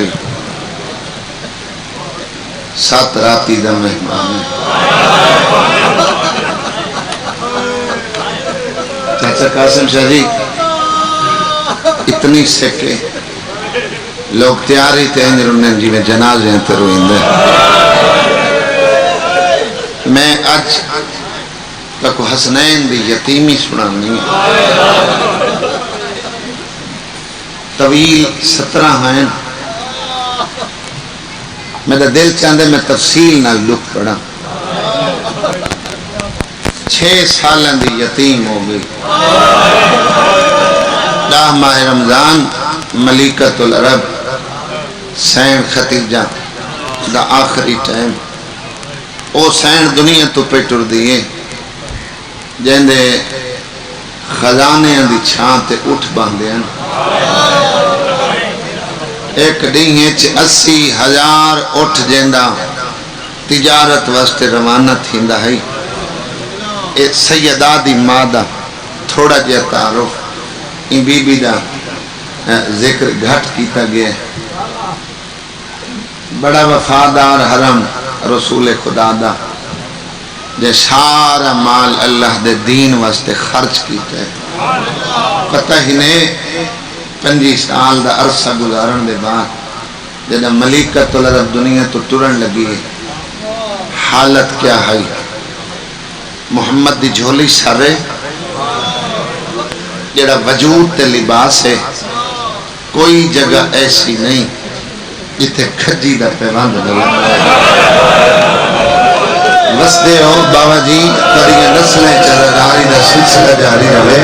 گئی 7 راتی دا مہمان چاچا قاسم شاہ جی اتنی سکے لوگ تیاری تے انجر انہیں جی میں جنازے ہیں تے روئندے میں اج تک حسنین دی یتیمی سنانی طویل 17 ہیں میرا دل چاندے میں تفصیل نہ لکھ پڑا 6 سالوں دی یتیم ہو گئی 10 ماہ رمضان ملیکۃ العرب سین ختیجہ دا آخری ٹائم او سین دنیا تو پہ ٹر دیئے جیندے خزانے دی چھان تے اٹھ باندھے ہیں ایک ڈینگے 80,000 اٹھ جیندہ تجارت واسطے روانہ تھیندہ ہے ایک سیدہ دی مادہ تھوڑا جے تعارف این بی بی دا ذکر گھٹ کیتا گیا بڑا وفادار حرم رسول خدا دا جے سارا مال اللہ دے دین واسطے خرچ کیتا ہے پتہ ہی نے 25 سال دا عرصہ گزارن دے بعد جدہ ملیکۃ العرب دنیا تو ٹرن لگی ہے حالت کیا ہے محمد دی جھولی سارے جڑا وجود تے لباس ہے کوئی جگہ ایسی نہیں جتے کھجی دا پیوند دلا وسدے ہو بابا جی تریہ نسلیں چرگاری دا سلسلہ جاری رہے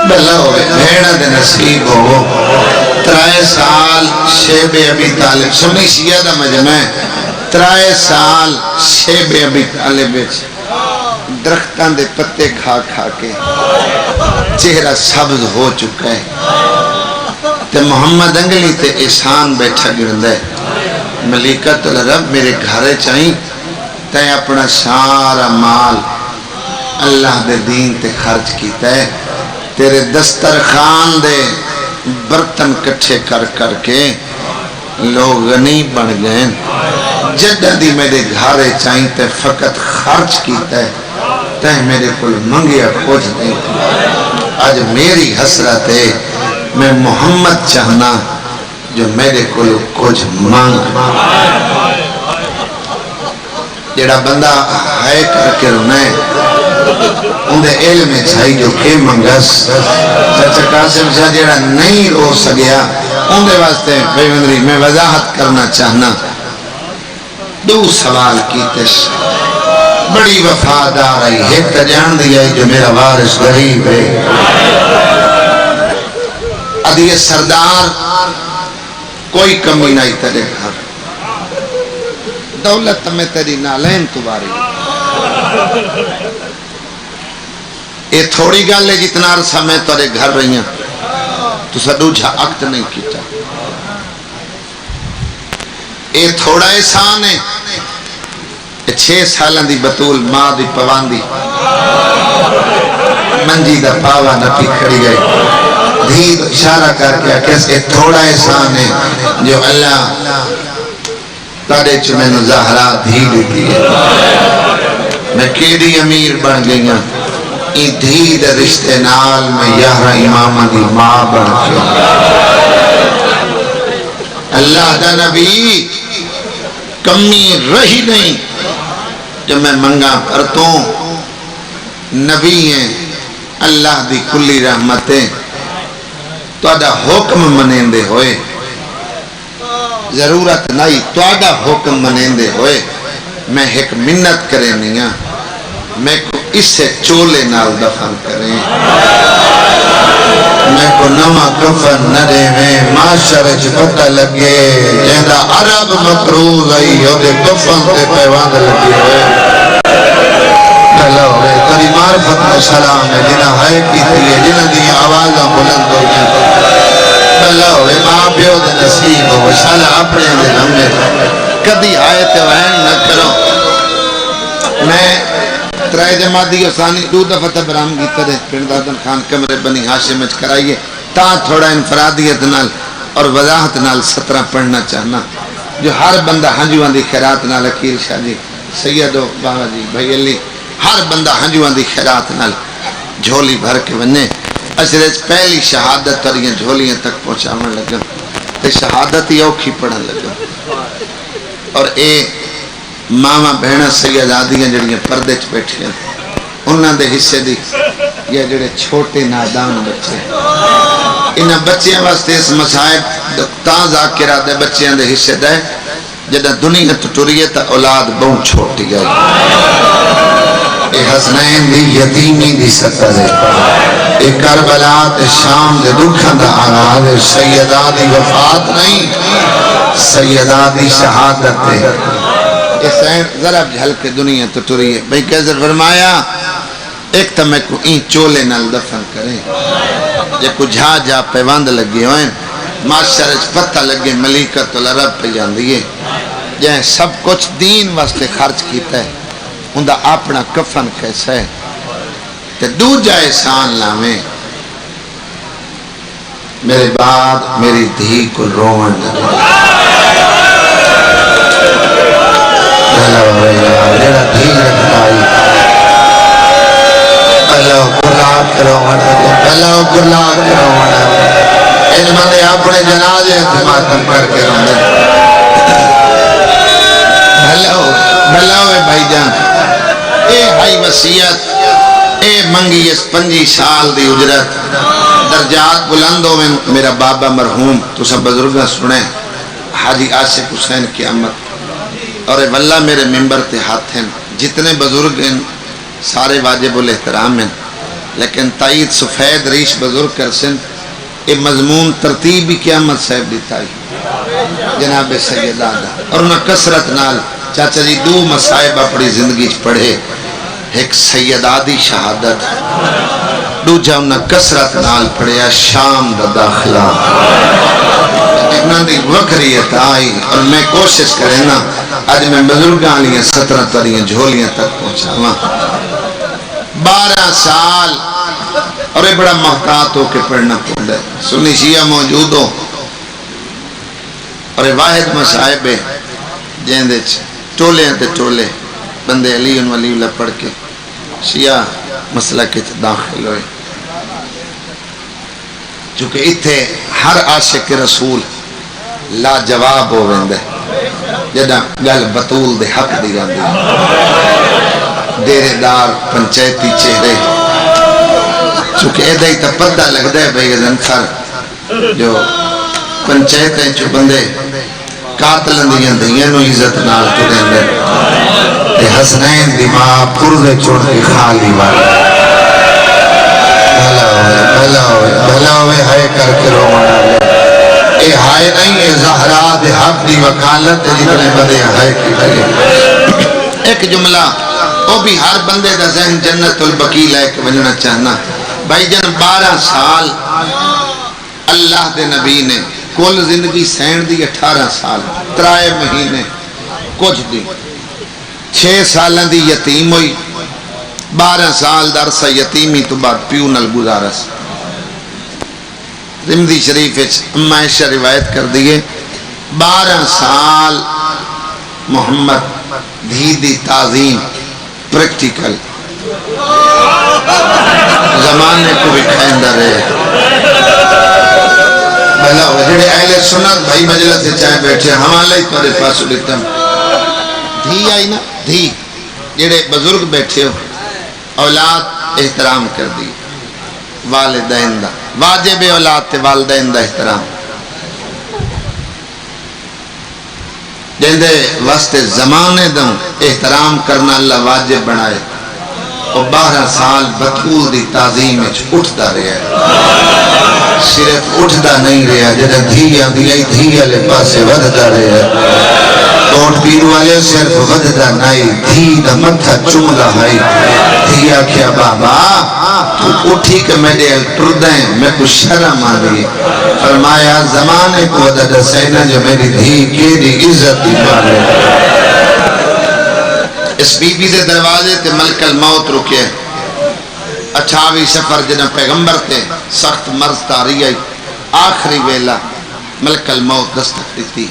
بلہ ہوئے بھیڑا دے نصیب ہو 3 سال شیب ابی طالب سنی شیعہ دا مجمع 3 سال شیب ابی طالب درختان دے پتے کھا کھا کے چہرہ سبز ہو چکا ہے تے محمد انگلی تے احسان بیٹھا گرندہ ہے ملیکۃ العرب میرے گھرے چاہیں تے اپنا سارا مال اللہ دے دین تے خرچ کیتا ہے تیرے دسترخوان دے برتن کٹھے کر کر کے لوگ غنی بن گئے جدہ دی میرے گھرے چاہیں تے فقط خرچ کیتا ہے تے میرے کل منگیا کچھ نہیں آج میری حسرت ہے میں محمد چاہنا جو میرے کل کچھ مانگ جڑا بندہ ہے کر کے رونے اندھے علم چھائی جو کہ منگس چچا قاسم شاہ جڑا نہیں رو سگیا اندھے واسطے بیوندری میں وضاحت کرنا چاہنا 2 سوال کیتش بڑی وفادار آئی ایک تجان دیا جو میرا وارث غریب ہے ادھے سردار کوئی کمی نہیں تیرے گھر دولت میں تیری نالین تباری یہ تھوڑی گل ہے جتنا عرصہ میں تیرے گھر رہی ہیں تو سدو جھا عقد نہیں کیتا یہ تھوڑا احسان ہے 6 سالوں دی بطول ماں دی پواندی منجی دا پاوا نہ پکھڑی گئی دھیر اشارہ کر کے کیسے تھوڑا احسان ہے جو اللہ تاڑے چمیں زہرا دھی دیتی ہے میں کیڑی امیر بن گئی ہوں این دھی دے رشتے نال میں یہاں امامہ دی ماں بن کے اللہ دا نبی کمی رہی نہیں جب میں منگا پرتوں نبی ہیں اللہ دی کلی رحمتیں توڑا حکم منیندے ہوئے ضرورت نہیں توڑا حکم منیندے ہوئے میں ایک منت کرے نہیں میں کو اس سے چولے نال دفن کریں میں کو نما کفن نہ دے میں معاشر پتہ لگے جہاں عرب مقروض آئی ہوتے کفن تے پیوان لگے ہوئے اللہ ہوئے تری معرفت میں سلام ہے جنہ ہے کیتی ہے جنہ دی آوازہ بلند ہو گئی اللہ ہوئے ماں پیو دے نصیب ہو شالا اپنے دے ہمیں کبھی آیت وین نہ کرو میں 3 جمادی و ثانی 2 دفعہ تبرام گیتا دے پھر دادن خان کمرے بنی ہاشم اچ کرائیے تا تھوڑا انفرادیت نال اور وضاحت نال 17 پڑھنا چاہنا جو ہر بندہ ہنجوان دی خیرات نال عقیل شاہ جی سیدو بابا جی بھائی علی ہر بندہ ہنجوان دی خیرات نال جھولی بھر کے بننے اشرچ پہلی شہادت تریاں جھولیاں تک پہنچاون لگا تے شہادت ہی اوکھی پڑھن لگا اور اے ماما بہنا سیدادیاں جڑیاں پردے چ بیٹھیاں انہاں دے حصے دی یا جڑے چھوٹے نادان بچے انہاں بچیاں واسطے اس مصائب تاں ذاکرہ دے بچیاں دے حصے دے جدہ دنیا تو ٹریے تا اولاد بہت چھوٹی گئی اے حسنین دی یتیمی دی سطح دے اے کربلا تے شام دے دکھن دا آغاز سیدہ دی وفات نہیں سیدہ دی شہادت دے اے سین ذرا جھل کے دنیا تو ٹریے بھئی کیسر فرمایا ایک تا میں کو این چولے نال دفن کریں جے کو جھا جا پیواند لگے ہوئیں معاشر پتہ لگے ملیکت العرب پہ جاندیے جائیں سب کچھ دین واسطے خرچ کیتا ہے اندھا اپنا کفن کیسا ہے تے دو جائے احسان لامیں میرے بعد میری دھی کو رومن میرا دھی رکھتائی اللہ گلاک رومن اللہ گلاک رومن ان مندے اپنے جنازے ماتم کر کے رومن بھلاوے بھائی جان اے بھائی وسیعت اے منگی اس 5 سال دی اجرت درجات بلندوں میں میرا بابا مرحوم تو سب بزرگاں سنیں حاجی عاشق حسین کی امت اور واللہ میرے ممبر تے ہاتھ ہیں جتنے بزرگ ہیں سارے واجب الاحترام ہیں لیکن تائید سفید ریش بزرگ کرسن اے مضمون ترتیبی قیامت صاحب دیتا ہے جناب سیدہ اور انہاں کسرت نال چاچا جی 2 مسائب اپنی زندگی پڑھے ایک سیدہ دی شہادت دوجا انہاں کسرت نال پڑھیا شام دا داخلہ انہاں دی وکریت آئی اور میں کوشش کریں نا آج میں بزرگاں لیاں 17 تریاں جھولیاں تک پہنچاواں 12 سال اور یہ بڑا محتاط ہو کے پڑھنا پڑھتا ہے سنی شیعہ موجود ہو اور یہ واحد مصائب ہے جہاں دے ٹولے ہیں تے ٹولے بندے علی ان ولی اللہ پڑھ کے شیعہ مسئلہ کے داخل ہوئے چونکہ اتھے ہر عاشق رسول لا جواب ہو ویندے جدہ گل بطول دے حق دی جاندی دیرے دار پنچایتی چہرے چونکہ ایدائی تا پتہ لگ دے بھئی زنفر جو پنچایتیں چو بندے قاتلن دیاں دیاں نو عزت نال تو دیں دے حسنین دی ماں پردے چھوڑ کے خالی والا بھلا ہوئے ہائے کر کے رو منا لے اے ہائے نہیں اے زہرا دے حق دی وکالت جتنے بندے ہائے کی لگے ایک جملہ وہ بھی ہر بندے دا ذہن جنت البقی لے کے بجنا چاہنا بھائی جن 12 سال اللہ دے نبی نے کل زندگی سین دی 18 سال 3 مہینے کچھ دی 6 سالہ دی یتیم ہوئی 12 سال درسہ یتیمی تو بعد پیو نل گزارس رمضی شریف اما عائشہ روایت کر دیئے 12 سال محمد دھی دی تعظیم پریکٹیکل زمانے کو بھی کھائندہ رہے بھلا ہوئے جڑے اہل سنت بھائی مجلس سے چاہے بیٹھے حوالہ ہی تمہارے پاس اڑتا دھی آئی نا دھی جڑے بزرگ بیٹھے ہو اولاد احترام کر دی والدین دا واجب اولاد تے والدین دا احترام جندے واسطے زمانے دوں احترام کرنا اللہ واجب بنائے اور 12 سال بطول دی تعظیم اٹھتا رہا صرف اٹھتا نہیں رہا جدہ دھیا دھیا لے پاسے ودھتا رہا کوٹ پیر والے صرف ودھتا نہیں دھی دا متھا چملا ہے دھیا کیا بابا تو اٹھی کہ میں دے ٹردیں میں کو شرم آدھی فرمایا زمانے کو ودھتا سینا جو میری دھی کے دی عزت دی پانے اس بی بی دے دروازے تے ملک الموت رکے 28 سفر جنہ پیغمبر تے سخت مرض تاری آئی آخری ویلہ ملک الموت دستک دیتی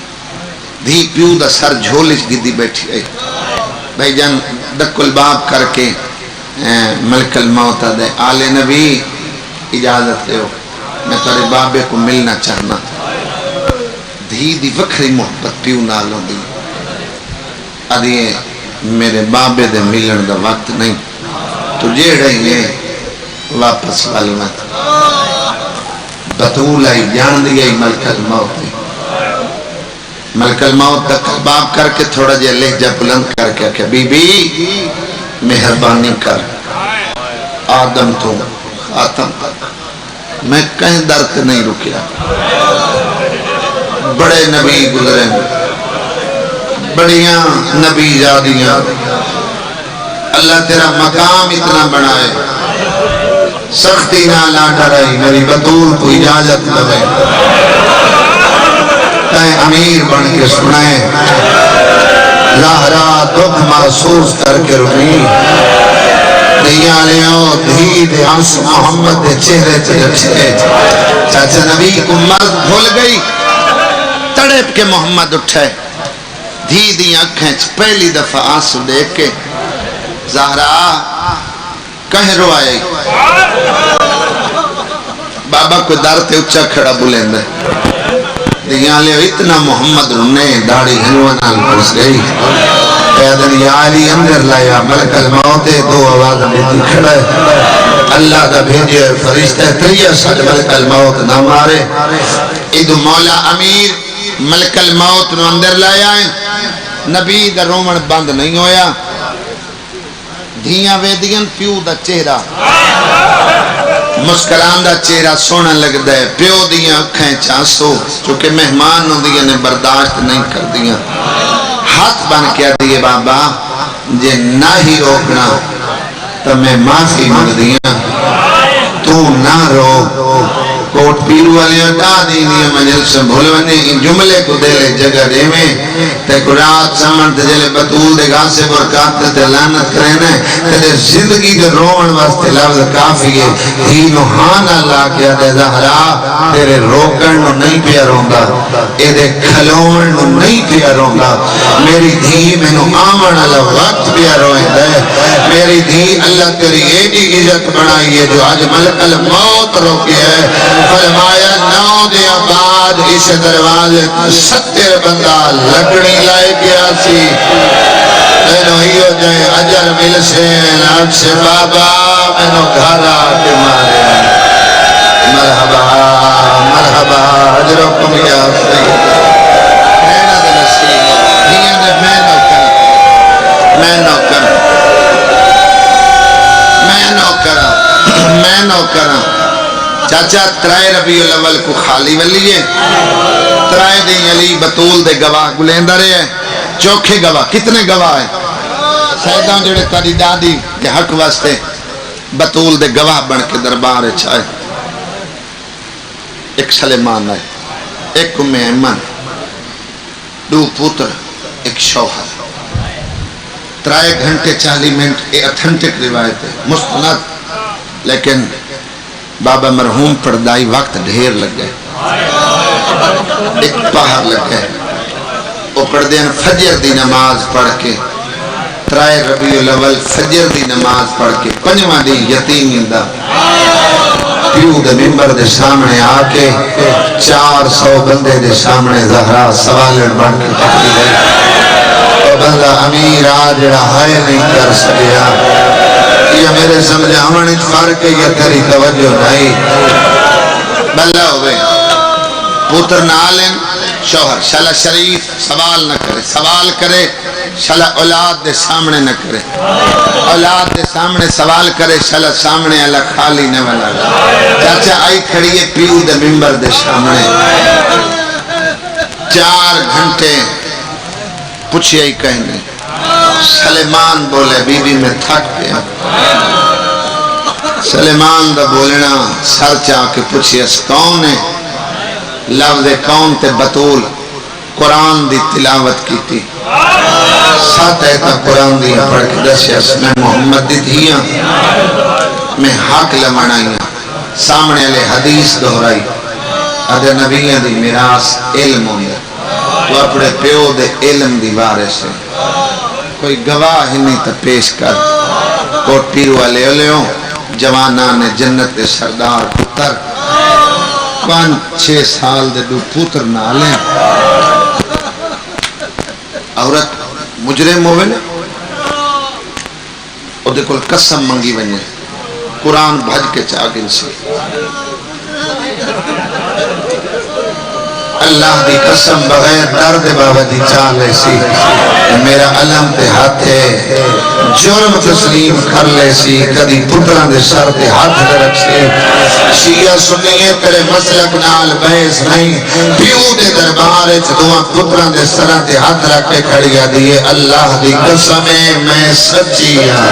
دھی پیو دا سر جھولش گدی بیٹھی ہے بھائی جان دک الباب کر کے ملک الموت دے آل نبی اجازت ہے میں تارے بابے کو ملنا چاہنا دھی دی وکھری محبت پیو نالوں دی ادھیے میرے بابے دے ملن دا وقت نہیں تو جیڑے یہ واپس والمت بطول آئی جان دیئی ملک الموت دی ملک الموت تک باب کر کے تھوڑا جے لہجہ بلند کر کے کہ بی بی مہربانی کر آدم تو خاتم تک میں کہیں درد نہیں رکیا بڑے نبی گزرے بڑیاں نبی زادیاں اللہ تیرا مقام اتنا بنائے سختی نہ لا ڈرائی میری بطول کو اجازت لگے تائیں امیر بن کے سنائے زہرا دکھ محسوس کر کے روئی دیاں لیوں دھی دے آنسو محمد دے چہرے تے رکھے چاچا نبی کو مرد بھول گئی تڑپ کے محمد اٹھے دھی دی آنکھیں پہلی دفعہ آنسو دیکھ کے زہرا کہیں رو آئے بابا کو دار تے اچھا کھڑا بلند ہے دیاں لے اتنا محمد رنے داڑی ہنوانا پوس گئی پیدن یا علی اندر لایا ملک الموت دو آواز بیتی کھڑا ہے اللہ دا بھیجے فرشتہ تریہ سج ملک الموت نہ مارے ادو مولا امیر ملک الموت نو اندر لایا ہے نبی دا رومن بند نہیں ہویا دھیاں ویدین پیو دا چہرہ مسکران دا چہرہ سونا لگ دے پیو دیاں اکھیں چانسو چونکہ مہمان نو دیاں نے برداشت نہیں کر دیاں ہاتھ بن کیا دیئے بابا جے نہ ہی روکنا تو میں معافی مانگ دیاں تو نہ رو کوٹ پیرو والی اٹھا دینی مجل سے بھولونے ان جملے کو دے لے جگہ دے میں تے کو رات سمن تے جلے بطول دے گاں سے برکات تے لانت کرنے تے زندگی دے رومن واسطے لفظ کافی ہے دینو ہاں اللہ کیا دے زہرا تیرے روکن نو نہیں پیا روندا اے دے کھلون نو نہیں پیا روندا میری دھی میں نو آمن اللہ وقت پیا روئے دے میری دھی اللہ تیری ایڈی عزت بنائی ہے جو آج ملک الموت روکی ہے فرمایا 9 دیا بعد اس دروازے 70 بندہ لکڑی لائے گیا سی میں ہی ہو جائے اجر مل سے لاکھ سے بابا میں گھر آکے مارے مرحبا مرحبا اجرکم یا سید میرا دل نصیب دیا نے میں نو کرا چاچا ترائے ربیع الاول کو خالی ولی ہے ترائے دیں علی بطول دے گواہ گلیندہ رہے ہیں چوکھے گواہ کتنے گواہ ہیں سیدان جڑے تاری دادی کے حق واسطے بطول دے گواہ بن کے دربار چھائے ایک سلیمان ہے ایک ام ایمن 2 پوتر ایک شوہر ترائے گھنٹے 40 منٹ یہ اتھنٹک روایت ہے مستند لیکن بابا مرحوم پردائی وقت ڈھیر لگ گئے ایک پہر لگ گئے وہ پردین فجر دی نماز پڑھ کے ترائے ربیع الاول فجر دی نماز پڑھ کے 5واں دی یتیم دا پیو دے ممبر دے سامنے آکے 400 بندے دے سامنے زہرا سوالن بڑھ کے تکلی گئی تو بندہ امیر آجڑا ہائے نہیں کر سکیا یہ میرے سمجھاونے فرق ہے یہ تیری توجہ نہیں بلہ ہوئے پوتر نالن شوہر شلہ شریف سوال نہ کرے سوال کرے شلہ اولاد دے سامنے نہ کرے اولاد دے سامنے سوال کرے شلہ سامنے اللہ خالی نہ والا چاچا آئی کھڑی ہے پیو دے ممبر دے سامنے 4 گھنٹے پوچھے ہی کہنے سلیمان بولے بی بی میں تھک گیا سلیمان دا بولنا سر چاہ کے پوچھے اس کون ہے لفظ کون تے بطول قرآن دی تلاوت کی تھی 7 ایتا قرآن دی پڑھ کے دسے اس میں محمد دی دھیاں میں حق لمنائیاں سامنے لے حدیث دہرائی اگر نبیوں دی میراث علم ہوندے تو اپنے پیو دے علم دی وارث ہے کوئی گواہ ہی نہیں تا پیش کر کوٹ پیر والے علیوں جوانان جنت دے سردار پتر 5-6 سال دے دو پتر نالیں عورت مجرم ہوئے نے اور دے کل قسم منگی بنیے قرآن بھج کے چاگن سے اللہ دی قسم بغیر درد بابا دی چالے سی میرا علم دے ہاتھ ہے جرم تسلیم کر لے سی کدی پتران دے سر دے ہاتھ دے رکھ سی شیعہ سنیے تیرے مسلک نال بحث نہیں پیو دے دربارے چدوان پتران دے سر دے ہاتھ رکھ کے کھڑیا دیئے اللہ دی قسم میں سچی ہاں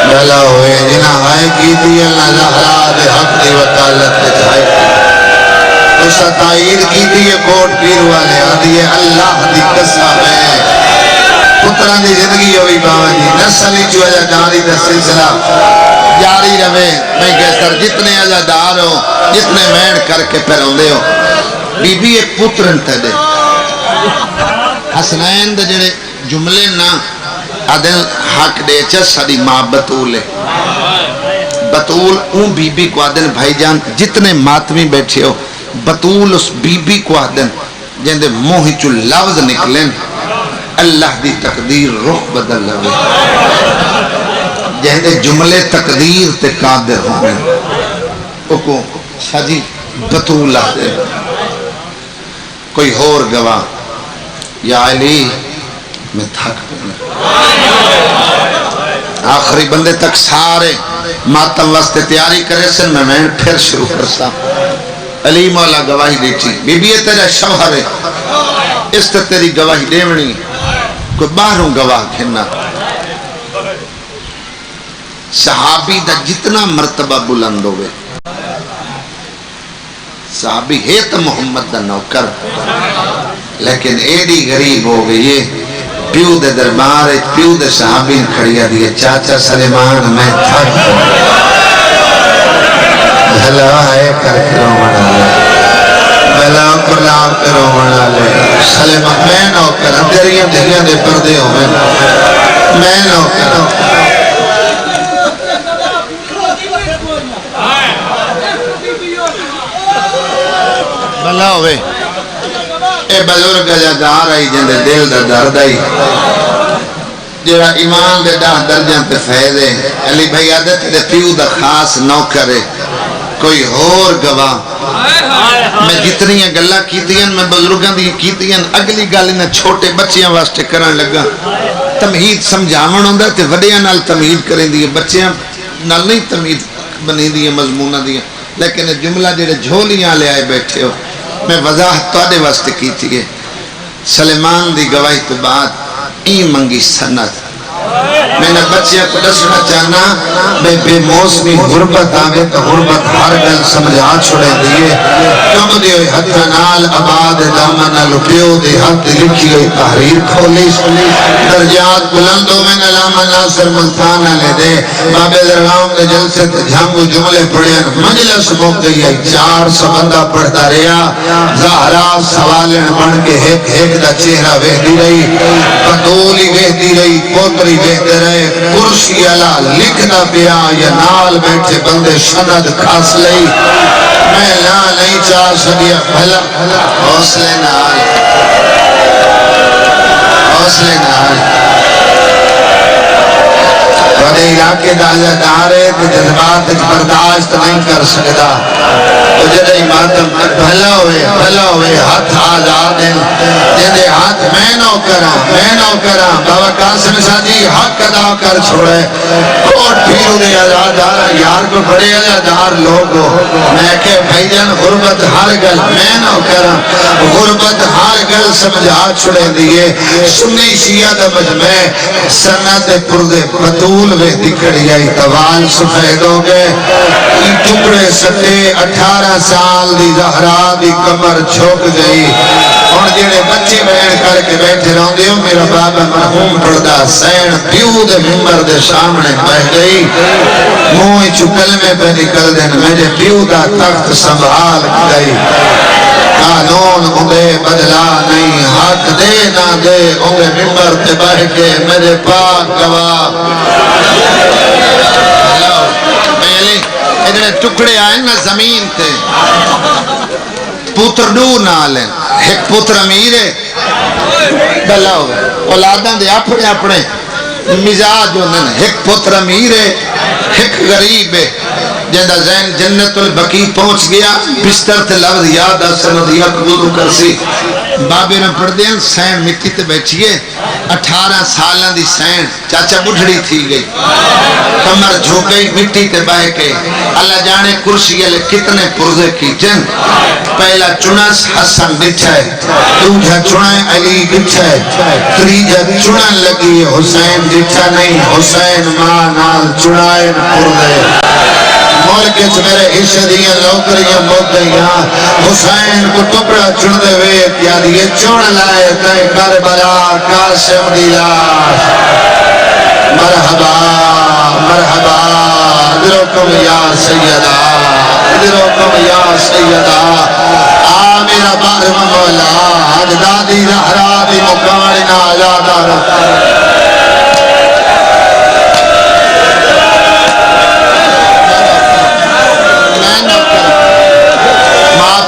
بھلا ہوئے جنہ ہائے کی دی اللہ زہرا دے حق دی وطالت دے جائے اس تائید کی دیئے کوٹ پیر والے آدھیے اللہ دی قسم ہے پتران دی زندگی ہوئی بابا جی نسلی جو ہے جاری دا سلسلہ جاری رہے میں کہتا جتنے عزادار ہو جتنے مین کر کے پہلوں دے ہو بی بی ایک پترن تے دے حسنین دے جڑے جملے نا عدل حق دے چا ساری ماں بطول ہے بطول اون بی بی کو عدل بھائی جان جتنے ماتمی بیٹھے ہو بطول اس بی بی کو آدن جن دے موہی چو لفظ نکلیں اللہ دی تقدیر رخ بدل لگے جن دے جملے تقدیر تے قادر ہوئے کو شاجی بطول آدھے کوئی اور گواہ یا علی میں تھک آخری بندے تک سارے ماتم واسطے تیاری کرے سن میں پھر شروع کرسا علی مولا گواہی دیتی بی بی تیرا شوہر ہے اس تے تیری گواہی دیونی کوئی باہروں گواہ کھنا صحابی دا جتنا مرتبہ بلند ہوئے صحابی ہے تو محمد دا نوکر لیکن ایڈی غریب ہو گئی پیو دے دربار پیو دے صحابی کھڑیا دیئے چاچا سلیمان میں تھک بھلا ہے کر کے رومنا لے بھلا کلا کے رومنا لے سلیمان میں نوکر تیریاں دھیریاں دے پردے ہو میں نوکر بھلا ہوئے اے بزرگ جدار آئی جن دے دل دا درد آئی جڑا ایمان دے ڈاہ درجان تے فیدے علی بھائی عادت دے پیو دا خاص نوکر ہے کوئی اور گواہ میں جتنی گلہ کیتیاں میں بزرگاں دی کیتیاں اگلی گل انہیں چھوٹے بچیاں واسطے کرن لگا تمہید سمجھاون ہوندا تے وڈیاں نال تمہید کریں دی بچیاں نال نہیں تمہید بنی دی مضمونہ دی لیکن جملہ جڑے جھولیاں لے آئے بیٹھے ہو میں وضاحت توڑے واسطے کی تھی سلیمان دی گواہی تو بعد ای منگی سنت میں نے بچیاں کو دسنا چاہنا بے موسمی غربت آگے تو غربت ہر گل سمجھا چھوڑے دیئے کم دے ہوئے حد نال آباد دامن لپیو دے حد لکھی ہوئی تحریر کھولی درجات بلندوں میں نلامہ ناصر ملتانہ لے دے بابے درگاؤں کے جلسے جھانگو جملے پڑھیں مجلس موقعی ہے 400 بندہ پڑھتا رہا زہرا سوالن بن کے ایک دا چہرہ ویدی رہی پتولی ویدی رہی پوتری ویدی رہے کرسی اللہ لکھنا پیا یا نال بیٹھے بندے شند کھاس لئی میں لا نہیں چاہ سکیا بھلا حوصلے نال حوصلے نال بڑے علاقے داجہ دارے تو جذبات برداشت نہیں کر سکتا تو جدہی ماتم بھلا ہوئے ہاتھ آزاد ہیں جدہی ہاتھ میں نو کرا بابا قاسم شاہ جی حق ادا کر چھوڑے کوٹ پیرو دے آزادار یار کو بڑے آزادار لوگ ہو میں کہ بھائی جان غربت ہر گل میں نو کرا غربت ہر گل سمجھا چھوڑے دیئے سنی شیعہ دا مجمع سنت پردے بطول وے دکھڑی آئی توال سفید ہو گئے ٹکڑے سٹے 18 سال دی زہرا دی کمر چھوک گئی ہن جڑے بچے بہن کر کے بیٹھے رہندے ہو میرا بابا مرحوم پڑدا حسین پیو دے ممبر دے سامنے بیٹھ گئی منہ چوں کلمے پہ نکل دین میرے پیو دا تخت سنبھال گئی قانون انگے بدلا نہیں حق دے نہ دے انگے ممبر تے بیٹھ کے میرے پاک گواہ پہلے ادھر ٹکڑے آئے نا زمین تے پتر دو نالیں ایک پتر امیر ہے بلا ہوئے اولاداں دے اپنے اپنے مزاج ہوندن ایک پتر امیر ہے ایک غریب ہے جندہ زین جنت البقی پہنچ گیا بستر تے لفظ یاد آسن دیا قبول کر سی بابے نے پڑھ دیں سین مٹی تے بیٹھیے 18 سالان دی سین چاچا بڑھڑی تھی گئی کمر جھوک گئی مٹی تے بہ کے اللہ جانے کرسی علی کتنے پرزے کی جن پہلا چنس حسن بچھا ہے دوجہ چنائیں علی بچھا ہے تریجہ چنن لگی حسین بچھا نہیں حسین ماں نال چنائیں پرزے مولکت میرے عشدیاں لوکریاں موتیاں حسین کو ٹکڑا چن دے وے یاد یہ چن لائے تائیں کربلا قاسم دی لاش مرحبا مرحبا ادھرکم یا سیدہ ادھرکم یا سیدہ آمیر بارم مولا اجدادی رحرابی مکارنا آزادہ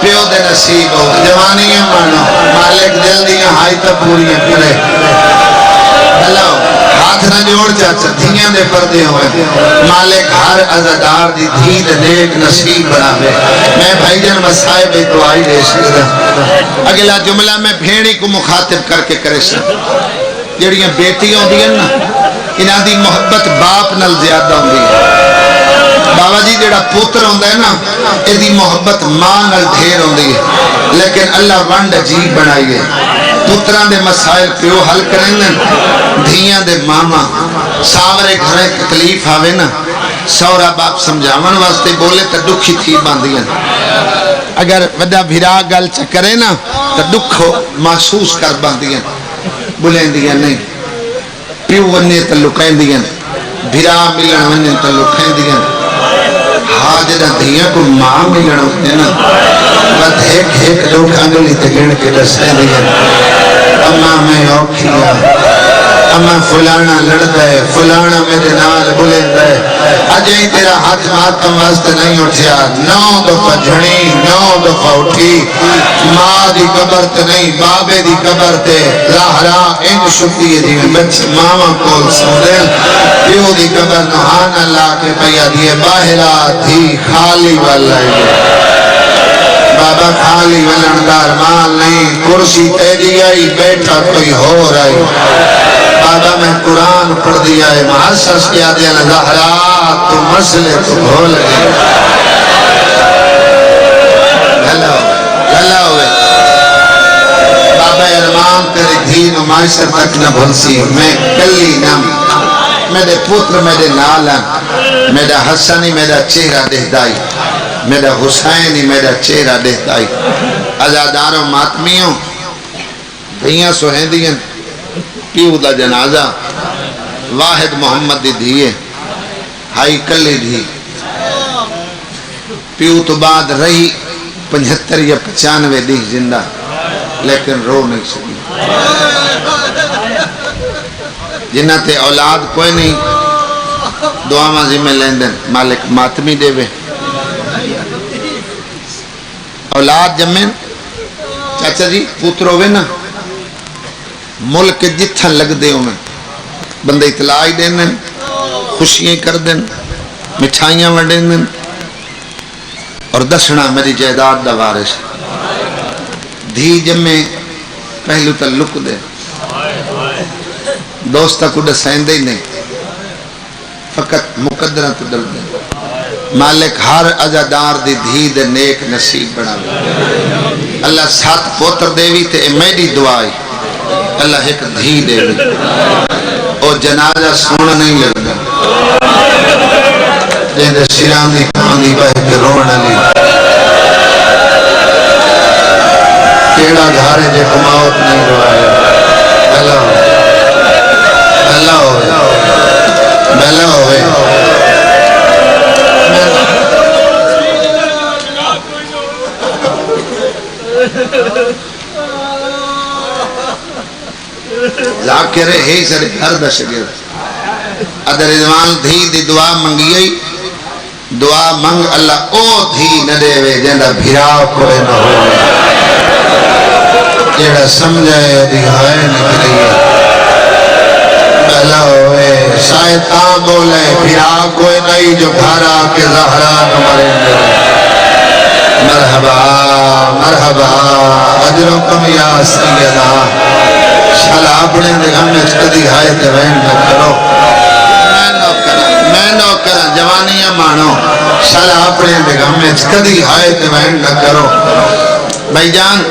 پیو دے نصیب ہو جوانی مانو مالک دل دیا ہائی تا پوری کرے بھلو ہاتھ نہ جوڑ چاچا دھیاں دے پردے ہوئے مالک ہر عزدار دی دھی دے نیک نصیب بناوے میں بھائی جان مسائب دعائی دے سکتا اگلا جملہ میں بھیڑی کو مخاطب کر کے کرے سکتا جڑیاں بیٹیاں دیا نا انہاں دی محبت باپ نل زیادہ ہوں دی بابا جی جڑا پوتر ہوندہ ہے نا ایدی محبت ماں نل ڈھیر ہوندی ہے لیکن اللہ ونڈ عجیب بنائیے پتران دے مسائل پیو حل کریں دھیاں دے ماما ساورے گھرے تکلیف آوے نا سورا باپ سمجھاون واسطے بولے تا دکھی تھی باندھیاں اگر وڈا بھیرا گل چکرے نا تا دکھو محسوس کر باندھیاں بولیں دیا نہیں پیو وننے تا لکائیں دیا بھیرا ملن وننے تا لکائیں دیا حاجدہ دیا کو ماں ملن ہوتے نا بد ایک لوگ انگلی تگڑ کے دستے دیا اما میں اوکھیا اما فلانا لڑتا ہے فلانا میرے نال بلند ہے اجائی تیرا ہاتھ ماتم واسطے نہیں اٹھیا 9 دفعہ جھڑی 9 دفعہ اٹھی ماں دی قبر تے نہیں بابے دی قبر تے لاہرا ان شکتی ہے جی بچ ماما کول سوڑے پیو دی قبر نوحان اللہ کے پیا دیئے باہرہ تھی خالی والا ہے بابا خالی ولندار مال نہیں کرسی تیری آئی بیٹھا کوئی ہو رہی بابا میں قرآن پڑھ دیا ہے محسس کیا دیا زہرا تو مسئلے تو بھول گئے گھلا ہوئے بابا ارمان تیری دین و معاشر تک نہ بھول سی میں کلی نام میرے پتر میرے نالا میرا حسنی میرا چہرہ دہدائی میرا حسینی میرا چہرہ دہدائی ازاداروں ماتمیوں دھیاں سوہندیاں پیو دا جنازہ واحد محمد دی دھیے ہائی کلی دھی پیو تو بعد رہی 75 یا 95 دی زندہ لیکن رو نہیں سکی جنہ تے اولاد کوئی نہیں دعا مازی میں لیندن مالک ماتمی دے وے اولاد جمین چاچا جی پوتر ہوئے نا ملک جتھا لگ دے ہوں بندے اطلاعی دین خوشیاں کر دیں مٹھائیاں وڈیں دیں اور دسنا میری جائیداد دا وارث دھی جمیں پہلو تا لک دے دوستہ کو دسائیں دے نہیں فقط مقدرہ تو دل دے مالک ہر عزادار دی دھی دے نیک نصیب بنا اللہ 7 پوتر دیوی تے میری دعائی اللہ ایک دھی دیوی اور جنازہ سونا نہیں لگا جہاں سیران دی کھاندی بہ کے رونا لی کیڑا گھر ہے جے کو موت نہیں روایا بلا ہوئے ذاکر ہے سر گھر دا شگرد ادھر رضوان دھی دی دعا منگی دعا منگ اللہ او دھی نہ دے وے جندہ بھیرا کوئے نہ ہوئے جیڑا سمجھائے دکھائے نکلیے بلا ہوئے شیطان بولے بھیرا کوئے نہیں جو گھارا کے زہرا نمارے مرحبا مرحبا اجرکم یا سیدہ شالا اپنے دکھم میں چکدی ہائے تے وین نہ کرو میں نو کرا جوانیاں مانو شالا اپنے دکھم میں چکدی ہائے تے وین نہ کرو بھائی جان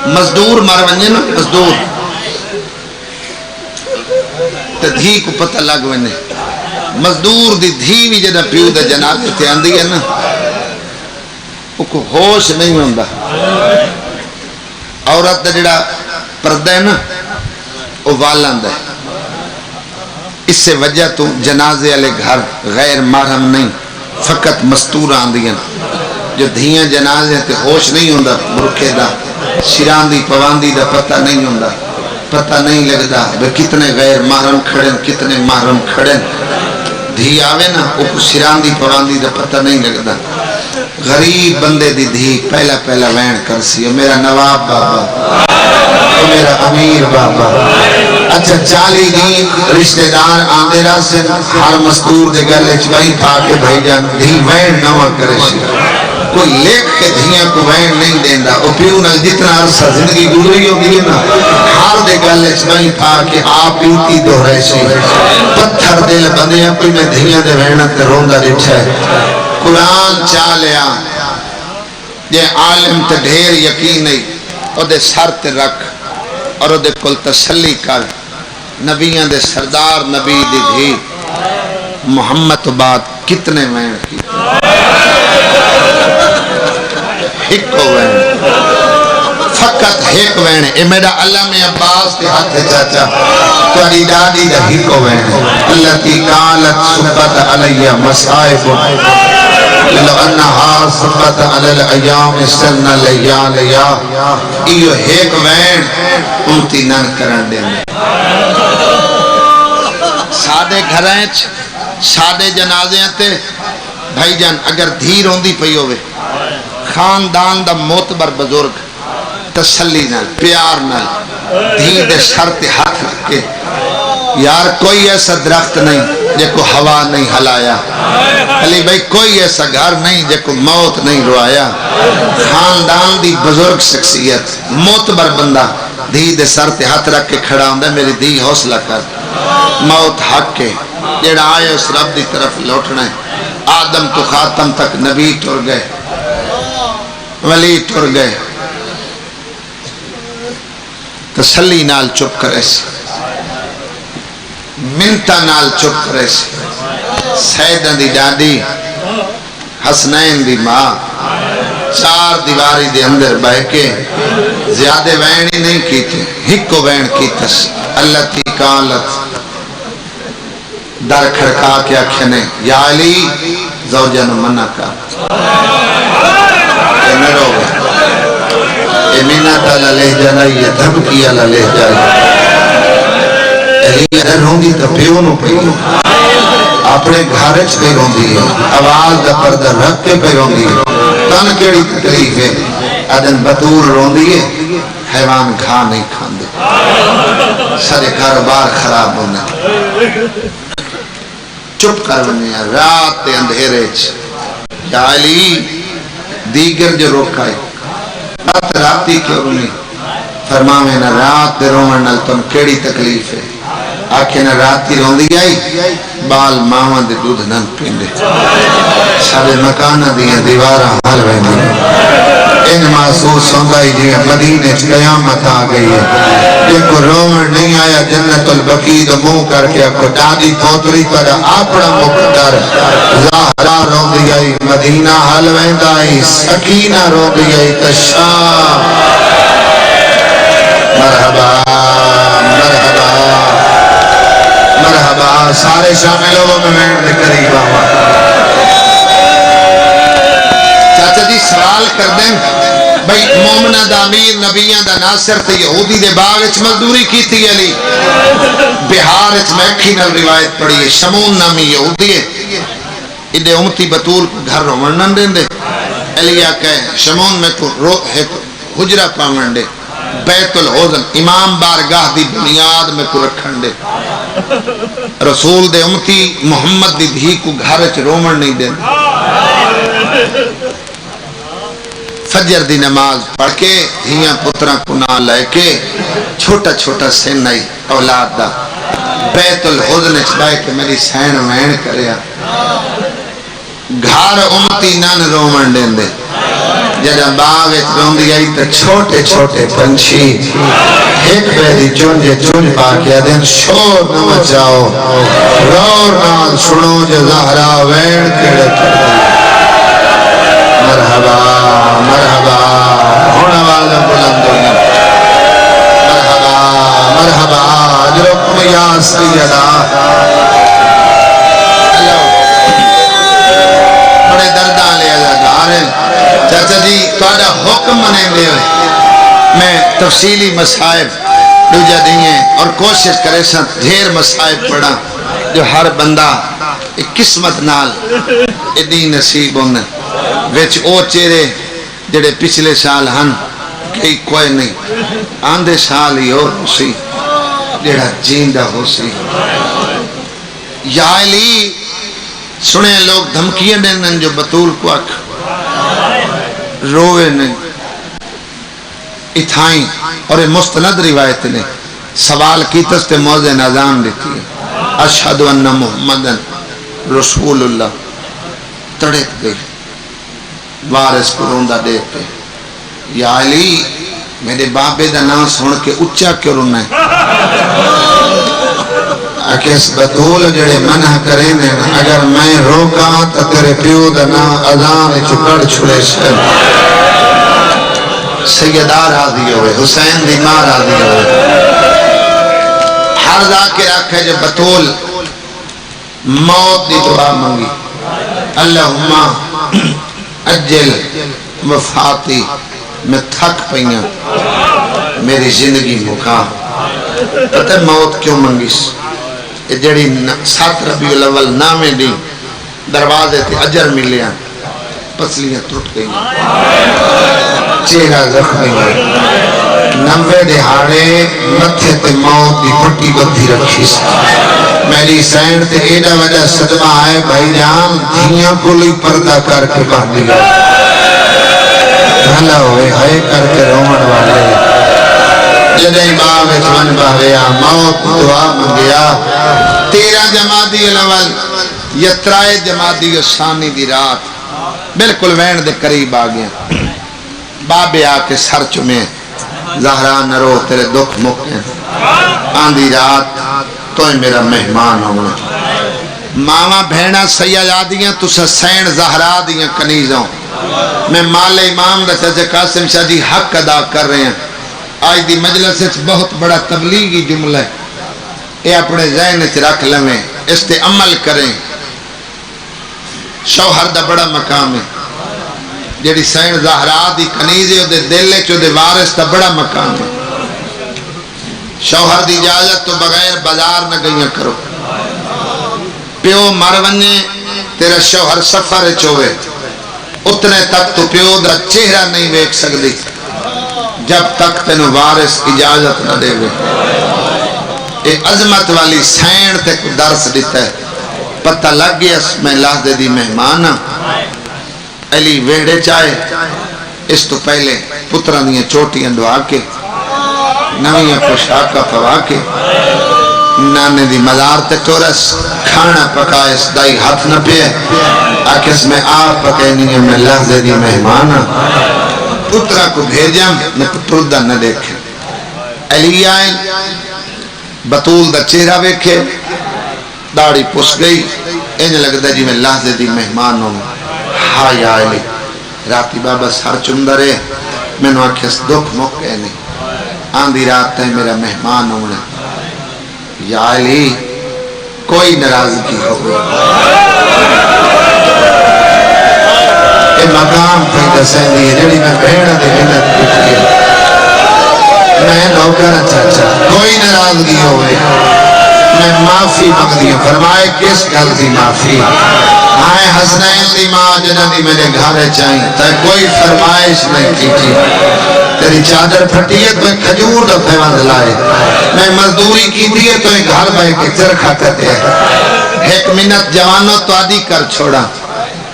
مزدور مار ونجے نا مزدور تے دھی کو پتہ لگ ونے مزدور دی دھی بھی جدہ پیو دا جناب تے آندھی ہے نا وہ کو ہوش نہیں ہوندہ عورت دا جڑا پردہ ہے نا وہ والاند ہے اس سے وجہ تو جنازے علی گھر غیر محرم نہیں فقط مستور آندھی ہیں جو دھیاں جنازے تے ہوش نہیں ہوندہ مرکے دا شیران دی پواندی دا پتہ نہیں ہوندہ پتہ نہیں لگدا وہ کتنے غیر محرم کھڑیں کتنے محرم کھڑیں دھی آوے نا وہ شیران دی پواندی دا پتہ نہیں لگدا غریب بندے دی دھی پہلا پہلا وین کر سی میرا نواب بابا میرا امیر بابا اچھا 40 دین رشتہ دار آندے راسے ہر مستور دے گلے چبائی پھا کے بھائی جان دھی وین نوہ کرے سی کوئی لیک کے دھیاں کو وین نہیں دیندہ او پیو نل جتنا عرصہ زندگی گزری ہوگی نا ہر دے گلے چبائی پھا کے آپ پیوتی دو رہے سی پتھر دل بندیاں کوئی میں دھیاں دے وینت روندہ دچھے قرآن چالیا جے عالم تے ڈھیر یقین نہیں او دے سر تے رکھ اور او دے کل تسلی کر نبیاں دے سردار نبی دی دھی محمد بعد کتنے وین کی ہکو وین فقط ہک وین اے میرا علم عباس دے ہاتھ چاچا توڑی ڈاڈی دا ہکو وین اللہ تی قالت صبت علیہ مسائف لو انہا صبت علی الایام سن لیا ایو ہیک وین انتی نن کرن دیں سادے گھرائنچ سادے جنازے تے بھائی جان اگر دھیر ہوندی پئی ہوئے خاندان دا موتبر بزرگ تسلی نال پیار نال دھی دے سر تے ہاتھ رکھ کے یار کوئی ایسا درخت نہیں جے کو ہوا نہیں ہلایا علی بھائی کوئی ایسا گھر نہیں جے کو موت نہیں روایا خاندان دی بزرگ شخصیت موتبر بندہ دھی دے سر تے ہاتھ رکھ کے کھڑا ہوندہ میری دھی حوصلہ کر موت حق کے جیڑا آئے اس رب دی طرف لوٹنا ہے آدم تو خاتم تک نبی ٹر گئے ولی ٹر گئے تسلی نال چپ کرے سی منتا نال چپ کرے سی سیدن دی ڈاڈی حسنین دی ماں 4 دیواری دے اندر بہ کے زیادہ وین ہی نہیں کیتے ہکو وین کیتس اللہ تی قالت در کھڑکا کے آکھنے یا علی زوجن منع کا اے میرو اے منت علیہ جنائی یہ دھمکی علیہ جائی علی اگر ہوں گی تو پیونو پیو اپنے گھارچ پہ ہوں گی آواز دا پردہ رکھ کے پہ ہوں گی تن کیڑی تکلیف ہے ادن بطور رون دیئے حیوان کھا نہیں کھان دے سارے کاروبار خراب ہونے چپ کر بنے رات دے اندھیرے یا علی دیگر جو روکائے رات راتی کیوں رونی فرماوے نا رات دے رومن نل تم کیڑی تکلیف ہے آکھے نا راتی رون دی آئی بال ماہاں دے دودھ نن پیندے سارے مکانہ دیئے دیوارہ حال ویندے ان محسوس ہوندہ ہی جی مدینے قیامت آ گئی ہے جن کو رومن نہیں آیا جنت البقید منہ کر کے کو ڈاڈی پوتری پر اپنا مقدر زہرا رو دی آئی مدینہ حل ویندہ آئی سکینہ رو دی آئی تشاہ سارے شامل ہو میں وین دے قریب آوا چاچا جی سوال کر دیں بھئی مومنہ دا امیر نبیان دا ناصر تے یہودی دے باغ اچ مزدوری کی تھی علی بہار اچ میکھی نل روایت پڑی ہے شمون نامی یہودی ہے ادھے امتی بطول کو گھر رومنن دیں دے علی آکے شمون میں کو حجرہ پاون دے بیت الحوزن امام بارگاہ دی بنیاد میں کو رکھن دے رسول دے امتی محمد دی دھی کو گھر اچ رومن نہیں دیں فجر دی نماز پڑھ کے ہیاں پترہ کو نہ لے کے چھوٹا چھوٹا سین آئی اولاد دا بیت الحزن اچبائے کہ میری سین وین کریا گھار امتی نان رومن دیں دے جڑا باغ اچ روندی آئی تو چھوٹے چھوٹے پنچھی ایک بیدی چونجے چونج پاکیا دیں شور نہ مچاؤ رور نال سنو جو زہرا وین کڑے مرحبا مرحبا ہونا والا بلند ہوئی مرحبا مرحبا اجرکم یا سیدہ بڑے دردان لے ازادار ہیں چاچا جی توڑا حکم منیں دے ہوئے میں تفصیلی مسائب دوجہ دیئے اور کوشش کرے ساتھ ڈھیر مسائب پڑھا جو ہر بندہ ایک قسمت نال ادھی نصیب ہونے ویچ او چیرے جڑے پچھلے سال ہن کئی کوئی نہیں آندھے سال ہی اور اسی جڑا جیندہ ہو سی یا علی سنے لوگ دھمکیاں دیں جو بطول کو اکھ روئے نہیں اتھائیں اور مستند روایت نے سوال کی تستے موضع نظام دیتی ہے اشہدو ان محمدن رسول اللہ تڑک گئی وارث کو روندہ دیتے یا علی میرے بابے دا نام سن کے اچھا کیوں رونا ہے اکیس بطول جڑے منع کریں اگر میں روکا تو تیرے پیو دا نام اذان چکڑ چھڑے سے سیدہ راضی ہوئے حسین دی ماں راضی ہوئے ہر ذاکر آکھے جو بطول موت دی دعا منگی اللہم اجل وفاتی میں تھک پئیاں میری زندگی مقام پتہ موت کیوں منگیس یہ جڑی 7 ربیع الاول نامے دی دروازے تھے اجر ملیاں پسلیاں ٹوٹ گئیں چہرہ زخمی ہوئے 90 دہاڑے متھے تے موت دی پٹی بدھی رکھی سی میری سینڈ تے ایڈا وجہ صدمہ آئے بھائی جان دھیاں کولی پردہ کر کے باندھی گئے بھلا ہوئے ہائے کر کے رومن والے جدہی باغ چون باویا موت دعا منگیا 13 جمادی الاول یترائے جمادی ثانی دی رات بالکل وین دے قریب آ گیا بابے آ کے سر چمے زہرا نرو تیرے دکھ مکے آندھی رات تو میرا مہمان ہونا ماما بھینا سیاجا دیاں تُسا سین زہرا دیاں کنیزوں میں مال امام دا چچے قاسم شاہ جی حق ادا کر رہے ہیں آج دی مجلس سے بہت بڑا تبلیغی جملہ ہے اے اپنے ذہن سے رکھ لیں اس تے عمل کریں شوہر دا بڑا مقام ہے جیڑی سین زہرا دی کنیزے دے دلے چو دے وارث دا بڑا مقام ہے شوہر دی اجازت تو بغیر بازار نہ گئیاں کرو پیو مرونے تیرا شوہر سفر چوے اتنے تک تو پیو دا چہرہ نہیں ویک سکتی جب تک تینو وارث اجازت نہ دے وے اے عظمت والی سین تے کو درس دیتا ہے پتہ لگ گیا میں لحظے دی مہمانا علی ویڑے چاہے اس تو پہلے پترہ دیاں چوٹیاں دعا کے نویاں پوشاکہ پوا کے نانے دی مزار تے ٹورس کھانا پکا اس دائی ہاتھ نہ پہ آکس میں آپ پکینی ہے میں لحظے دی مہمانا پترہ کو بھیجاں میں پتردہ نہ دیکھے علی آئیں بطول دا چہرہ ویکھے داڑی پس گئی انہیں لگتا جی میں لحظے دی مہمان ہوں ہاں یا علی راتی بابا سر چندہ رہے میں نے آکھے اس دکھ موقع نہیں آندھی رات ہے میرا مہمان ہوں یا علی کوئی ناراضگی ہو یہ مقام پہ دسیں دی جڑی میں بہن دی منت پوچھی ہے میں نوکر چاچا کوئی ناراضگی ہوئے میں معافی مانگدی ہوں فرمائے کس گل دی معافی آئے حسنین دی ماں جنہ دی میرے گھارے چاہیں تا کوئی فرمائش نہیں کی تھی تیری چادر پھٹی ہے تو ایک کھجور دا پیوند لائے میں مزدوری کی دیئے تو ایک گھر بھائی کے چرکھا کرتے ہیں ایک منت جوانوں تو آدھی کر چھوڑا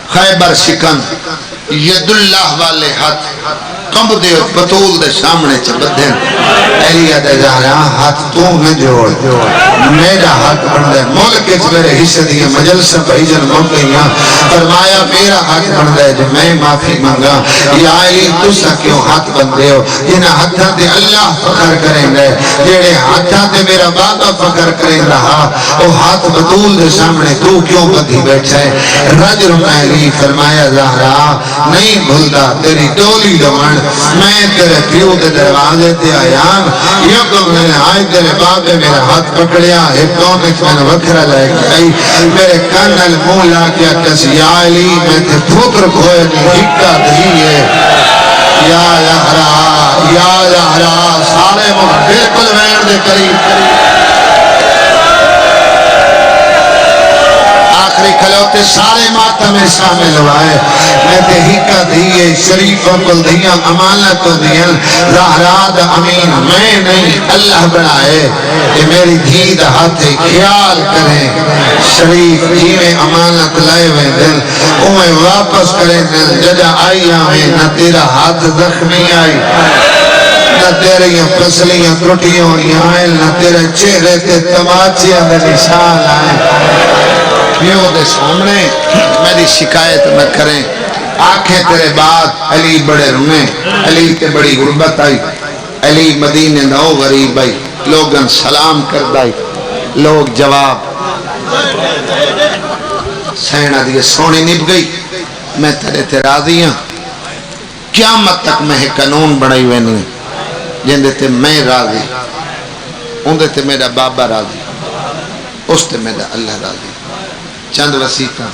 خیبر شکن ید اللہ والے ہاتھ کمب دے بطول دے سامنے چبدھن ایلیہ دے جہاں ہاتھ تو نہ جوڑ میرا حق بن دے ملک اچ میرے حصے دیئے مجلس بھیجن موقعیاں فرمایا میرا حق بن دے جو میں معافی مانگا یا علی تسا کیوں ہاتھ بن دے ہو جنہ ہاتھاں دے اللہ فخر کریں گے جیڑے ہاتھاں دے میرا بابا فخر کریں رہا وہ ہاتھ بطول دے سامنے تو کیوں بدھی بیٹھے رجل علی فرمایا زہرا نہیں بھولدا تیری ڈولی لوان میں تیرے پیو دے دروازے تے آیام یکم میں نے آئی تیرے بابے میرا ہاتھ پکڑیا ایک کونک میں نے وکھرا لائے گئی میرے کانل موں لا کیا کسی یا علی میں تے پھوتر کھوئے نہیں ہکا دھیئے یا یہرا سارے بالکل وین دے قریب آخری کھلوتے سارے ماتم میں شامل ہوئے میں تے ہکا دیئے شریفوں کل دیاں امانتوں دیاں زہراد امین میں نہیں اللہ بنائے کہ میری دھید ہاتھ خیال کریں شریف جیویں امانت لائے ہوئے دل انہیں واپس کریں دل ججا آئی آئیں نہ تیرا ہاتھ زخمی آئی نہ تیرے پسلیاں ٹوٹیاں ہوئی آئیں نہ تیرے چہرے تے تماچیاں دے نشان آئیں پیو دے سامنے میری شکایت نہ کریں آنکھیں تیرے بعد علی بڑے رونے علی تے بڑی غربت آئی علی مدینے نو غریب آئی لوگن سلام کر دائی لوگ جواب سینہ دیئے سونی نب گئی میں تیرے تے راضی ہوں قیامت تک میں قانون بڑھائی ہوئے نہیں جن دیتے میں راضی ان دیتے میرا بابا راضی اس تے میرا اللہ راضی چند وسیعتاں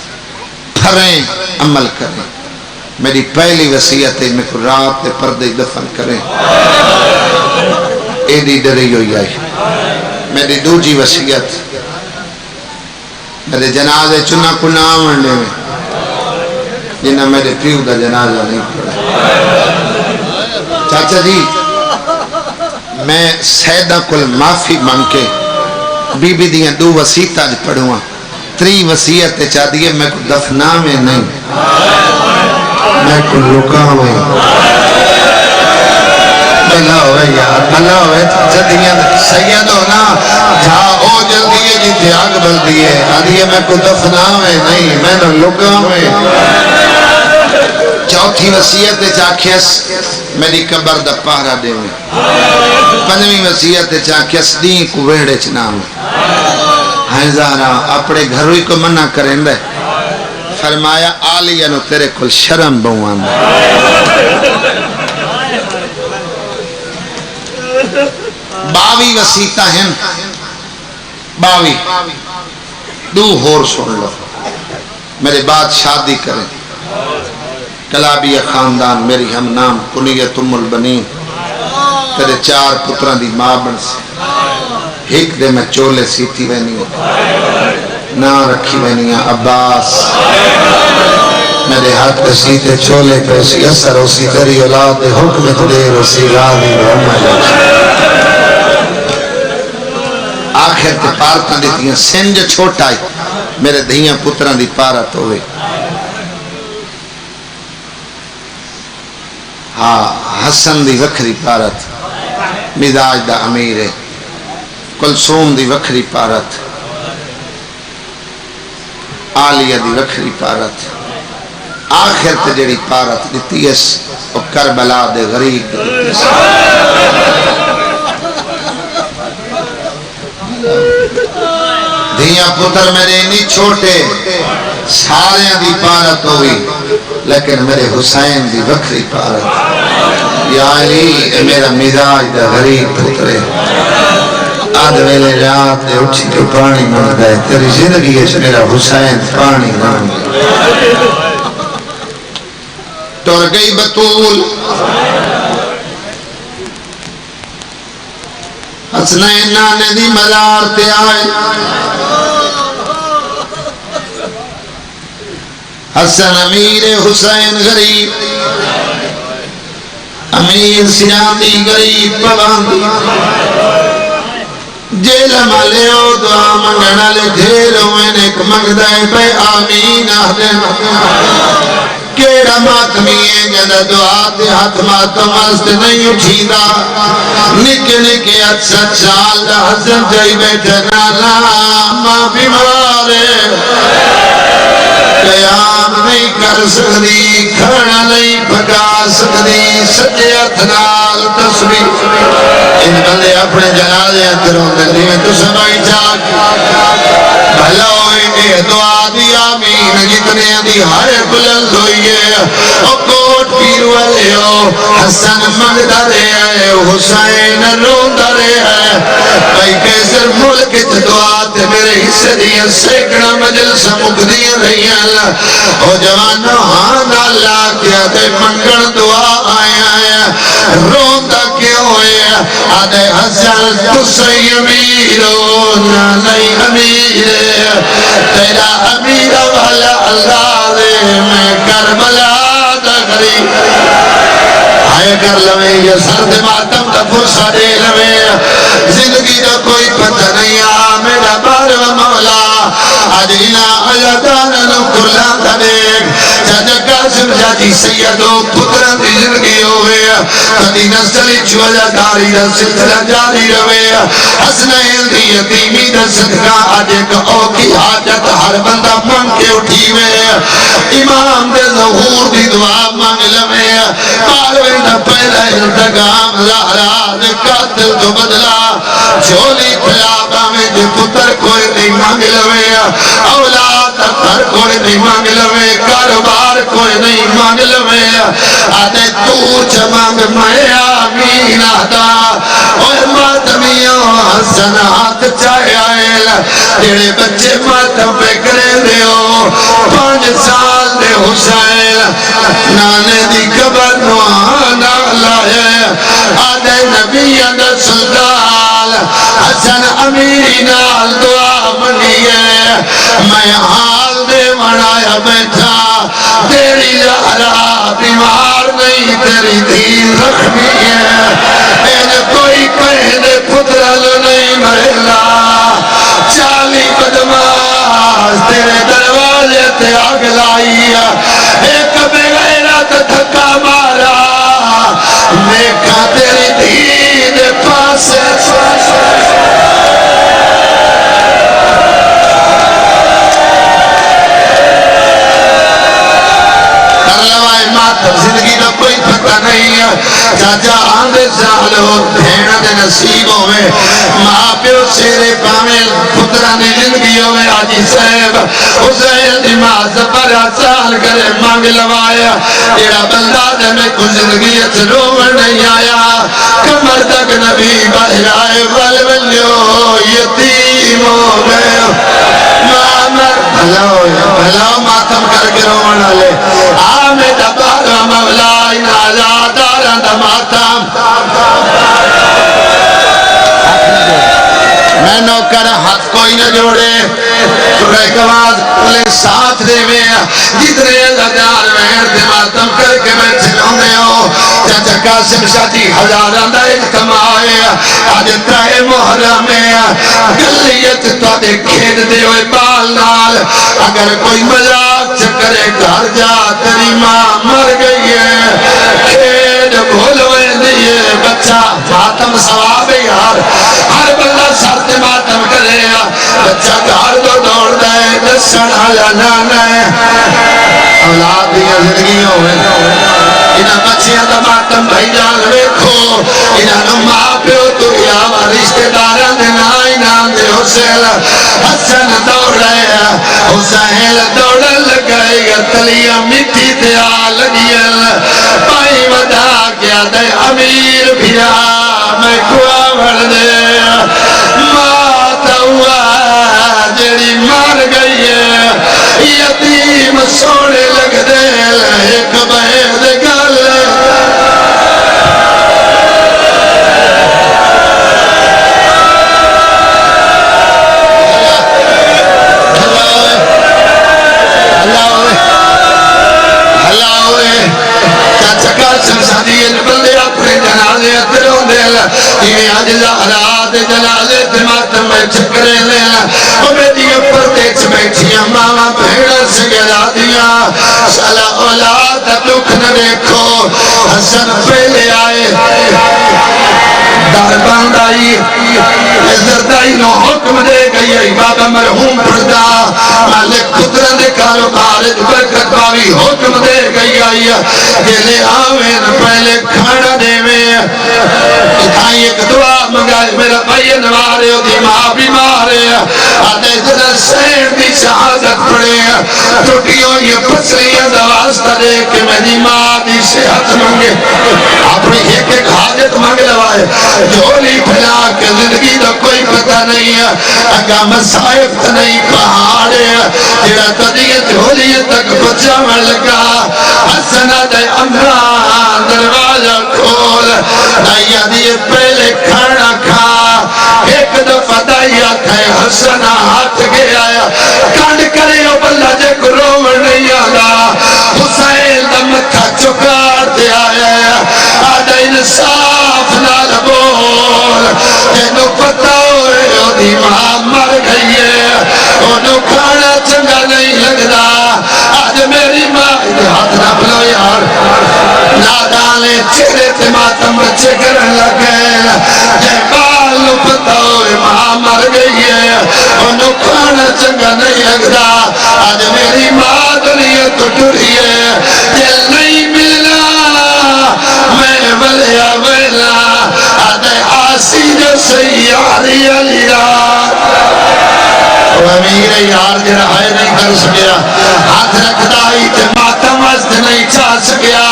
پھریں عمل کریں میری پہلی وسیعت ہے میں کو رات تے پردے دفن کریں ایڈی ڈری ہوئی آئی میری دوجی وسیعت میرے جنازے چنا کو نام انڈے میں جنہ میرے پیو دا جنازہ نہیں پڑا چاچا جی میں سیدہ کل معافی مانگ کے بی بی دیاں دو وسیعت آج پڑھوں تری وسیعت چاہ دیئے میں کو دفنا میں نہیں میں کو لکا ہوئے بھلا ہوئے یار بھلا ہوئے جدیاں سید ہونا جہاں او جلدی ہے جی تیاگ بل دیئے آدھیے میں کو دفنا میں نہیں میں نے لکا ہوئے چوتھی وسیعت چاکھیس میری قبر دا پہرا دے میں پنجویں وسیعت چاکھیس دین کو ویڑے چنام ہے زہرا اپنے گھروئی کو منع کریں دے فرمایا آلیہ نو تیرے کل شرم بہوان دے 22 وسیعتہ ہیں 22 دو ہور سن لو میرے بعد شادی کریں کلابیہ خاندان میری ہم نام کنیت ام البنین تیرے 4 پتران دی ماں بن سے ایک دے میں چولے سیتی وینی نا رکھی وینی عباس میرے ہاتھ پہ سیتے چولے پہ اسی اثر اسی تیری اولاد حکم دیر اسی راضی محمد آخر تے پارتاں دیتی ہیں سنج چھوٹا ہی میرے دھیاں پتران دی پارت ہوئے ہاں حسن دی وکھری پارت مزاج دا امیر ہے کلثوم دی وکھری پارت آلیہ دی وکھری پارت آخر تے جڑی پارت دیتی ہے او کربلا دے غریب دیتی ہے دھیاں پتر میرے نہیں چھوٹے سارے دی پارت ہوئی لیکن میرے حسین دی وکھری پارت یا علی اے میرا مزاج دا غریب پترے اد ویلے رات دے اٹھی کے پانی منگتا ہے تیری زندگی ہے میرا حسین پانی مانگ ٹر گئی بطول حسنین نانے دی مزار تے آئے حسن امیر حسین غریب امیر سیامی غریب پابندی جیل مالیو دعا منگنا لے ڈھیروں میں ایک مگدائے پہ آمین آدم کیڑا ماتمی ہے جدہ دعا دے ہاتھ ماتم است نہیں اٹھی دا نکے نکے اچھا چال دا حسن جائی بیٹھے نانا ماں بیمارے قیام نہیں کر سکتی کھڑا نہیں پکا سکتی سجے اتنال تصویر ان بندے اپنے جنازے اندروں دلی میں تو سمائی چاک بھلا ہوئی اے دعا دی آمین جتنے دی ہر بلند ہوئی ہے او کوٹ پیر والے ہو حسن مگدہ رہے ہیں حسین روندہ رہے ہیں بھائی کیسر ملک دعا تے میرے حصے دیا سیکڑا مجلس مقدیر رہی ہیں او جوانو ہاں اللہ کیا تے منگن دعا آیا ہے روندہ کیوں ہوئے آدھے حسن تو سی امیرو نانے امیر تیرا امیر والا اللہ دے میں کربلا دا غریب آئے کر لوے یہ سرد ماتم دا فرصہ دے لوے زندگی دا کوئی پتہ نہیں آ میرا بار و مولا آج اینا عیداننو کرلان دا دیکھ جاجہ قاسم جاجی سیدو پتران دی زندگی ہوئے کدی نسلی چوجہ داری دا سلسلہ جاری روے حسنین دی یتیمی دا صدقہ آج ایک اوکی حاجت ہر بندہ مانگ کے اٹھی میں امام دے ظہور دی دعا مانگ لوے پالوے نہ پہلا التقام زہرا دے قاتل تو بدلا جھولی پلابا میں دے پتر کوئی نہیں مانگ لوے اولاد اکتر کوئی نہیں مانگ لوے کاروبار کوئی نہیں مانگ لوے آدھے تو چمانگ میں آمین آدھا اور ماتمیوں حسن ہاتھ چاہے آئے تیرے بچے ماتم پہ کرے دیو 5 سال دے حسین نانے دی قبر نوانا لائے آدھے نبی اندر سلطان حسن امیری نال دعا منیے میں حال دے منایا بیٹھا تیری زہرا بیمار نہیں تیری دین رکھنی ہے میں کوئی کہنے پترل نہیں مرلا 40 بدماز تیرے دروازے تے آگ لائی ایک بغیرت دھکا مارا دیکھا تیری دین پاس زندگی کا کوئی پتہ نہیں ہے چاچا آندے سالو بھیڑ دے نصیبوں میں ماں پیو سیرے پاویں پتران دی زندگیوں میں آجی صاحب حسین دی ماں زبرہ سال کرے مانگ لوایا تیرا بندہ دے میں کچھ زندگی روڑ نہیں آیا کمر تک نبی باہر آئے والولیو یتیم ہو گئے بھلاؤ ماتم کر کے روڑا لے آمد بارا مولا انہا داران دا ماتم میں نوکر ہاتھ کوئی نہ جوڑے تو ایک آواز کلے ساتھ دے میں جتنے ہزار مہر دے ماتم کر کے میں چلونے ہو چاچا قاسم شاہی ہزاران دا اجتماع ہے آج ترائے محرم ہے گلیت تو دے کھید دے ہوئے بال نال اگر کوئی مذاق چکرے گھر جا تیری ماں مر گئی ہے کھید بھولوے دیئے بچہ ماتم ثواب یار ہر بندہ سرد ماتم کرے بچہ گھر دو دوڑ دے دسن آیا نانا ہے اولاد دیا زندگیوں میں انہاں بچیاں دا ماتم بھائی جان ویکھو انہاں ماں پیو تو یا رشتہ داران دے نائی نام دے حسین حسن دوڑ رہے حسین دوڑ لگائے تلیاں مٹی تے آ لگیل پائی ودا کیا دے امیر بھیا میں کوا بھر دے یہ آج زہرات جنازے ماتم میں چکرے لیا وہ میری پردے چ بیٹھیاں ماما بھیڑا سگرا دیا سالا اولاد دکھ نہ دیکھو حسن پہلے آئے دار بند آئی زردائی نو حکم دے گئی آئی بابا مرحوم پردہ مالک خدرہ دے کاروبار برکت باوی حکم دے گئی آئی جلے آوین پہلے کھانا دے میں اتھائی ایک دعا منگائے میرا بھائی نوارے ہو دی ماں بیمار ہے آدھے جنہ سین دی شہادت پڑے ٹوٹیوں یہ پسلیاں دوازتہ دے کہ میری ماں دی صحت منگے اپنی ایک ایک حاجت منگ لوائے جھولی پھیلا کہ زندگی دا کوئی پتہ نہیں ہے اگا مسائف نہیں پہاڑے جڑا تدیے جھولی تک بچا میں لگا حسنہ دے امران دروازہ کھول دائیا دیئے پہلے کھانا کھا ایک دفعہ دائیا تھے حسنہ ہاتھ گیا کانڈ کرے او بلہ جے کو روڑ نہیں آگا حسین دا متھا چکار دے آیا آدھا انصاف نہ لبول جنو پتہ ہوئے او دی ماں مر گئی ہے انہوں کھانا چنگا نہیں لگدا آج میری ماں ہاتھ نہ بلو یار نادانے چہرے تے ماتم بچے کرن لگے جے بالو پتہ ہوئے ماں مر گئی ہے انہوں کھانا چنگا نہیں لگدا آج میری ماں دنیا تو ٹوری ہے دل نہیں ملنا میں بلیا بلا آدھے آسی جو سیاری علی رات وہ امیر یار جرہ ہے نہیں کر سکیا ہاتھ رکھتا ہی تے ماتم ازد نہیں چاہ سکیا